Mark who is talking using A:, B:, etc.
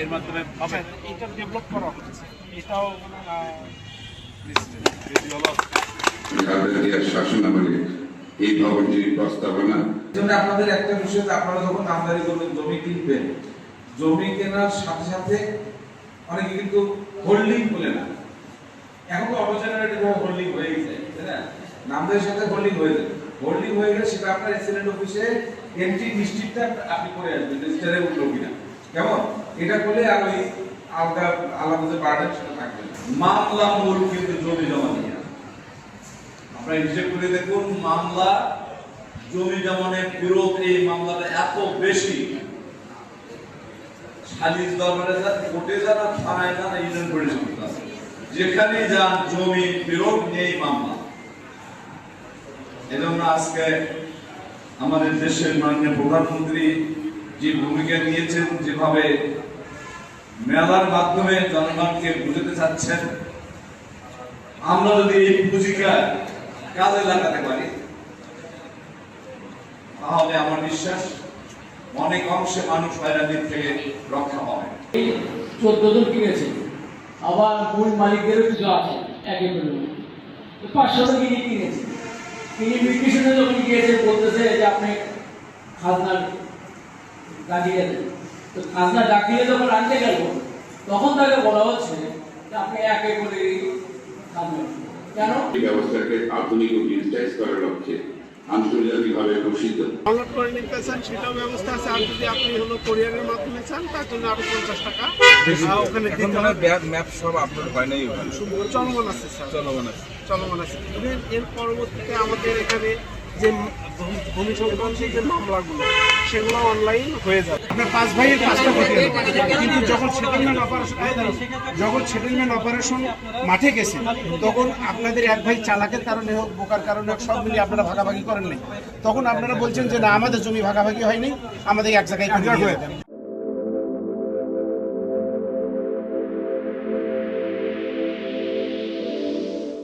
A: এর মাধ্যমে
B: এটা ডেভেলপ করা হচ্ছে, এটাও
C: শাসনামলে এই ভবনটির প্রস্তাবনা।
D: আপনাদের একটা বিষয়, আপনারা যখন আমদানি করবেন, জমি কিনবেন, জমি কেনার সাথে সাথে অনেকে কিন্তু হোল্ডিং বলে না, এখন তো অবজেনারেটেড হোল্ডিং হয়ে গেছে, তাই না? নামদারির সাথে হোল্ডিং হয়ে যায়, হোল্ডিং হয়ে গেলে সেটা আপনার এক্সিলেন্ট অফিসে এন্ট্রি ডিস্ট্রিক্টটা আপনি করে আসবেন, রেজিস্টারে উঠলো কিনা, কেমন? এটা করলে আর ওই আলাদা যে বার্ডেন সেটা থাকবে না।
E: মামলা মূল কিন্তু জমি জমা নিয়ে আপনারা হিসেব করে দেখুন, মামলা জমি জমানের বিরোধ, এই মামলাটা এত বেশি, সালিশ দরবারে যান, কোর্টে যান, থানায় যান, ইউনিয়ন পরিষদ যেখানে যান, জমি বিরোধ নিয়েই মামলা। এজন্য আজকে আমাদের দেশের মাননীয় প্রধানমন্ত্রী যে ভূমিকা নিয়েছেন, যেভাবে মেলার মাধ্যমে জনগণকে বুঝাতে চাচ্ছেন, আমরা যদি এই পুঁজিকা কাজে লাগাতে পারি, তাহলে আমার বিশ্বাস অনেক অংশে মানুষ হয়রানির থেকে রক্ষা পাবে।
F: 14 জন কিনেছে, আবার মূল মালিকদেরও কিছু আছে, একে করে 500 জন কিনেছে। তিনি মিউটেশনে যখন গিয়েছে, বলতেছে যে আপনি খাজনা লাগিয়ে দেন। তো খাজনা ডাকিয়ে যখন আনতে গেল, তখন তাকে বলা হচ্ছে যে আপনি একে করে খাজনা কেন?
C: এই ব্যবস্থাকে আধুনিক ও ডিজিটাইজ করার লক্ষ্যে আন্তর্জাতিকভাবে ঘোষিত
B: ডাউনলোড করে নিতে চান সেটাও ব্যবস্থা আছে। আর যদি আপনি কোরিয়ারের মাধ্যমে চান, তার জন্য আরো 50 টাকা ওখানে দিতে হবে।
D: ম্যাপ সব আপলোড হয় নাই,
B: চলমান আছে স্যার, চলমান আছে। এর পরবর্তীতে আমাদের এখানে যে ভূমি সংক্রান্ত যে মামলাগুলো, সেগুলো অনলাইন হয়ে যাবে। আপনার 5 ভাইয়ের 5টা ক্ষতি হলো, কিন্তু যখন সেটেলমেন্ট অপারেশন মাঠে গেছে, তখন আপনাদের এক ভাই চালাকের কারণে হোক, বোকার কারণে হোক, সব মিলিয়ে আপনারা ভাগাভাগি করেন নাই। তখন আপনারা বলছেন যে না, আমাদের জমি ভাগাভাগি হয়নি, আমাদের এক জায়গায় করে দেন।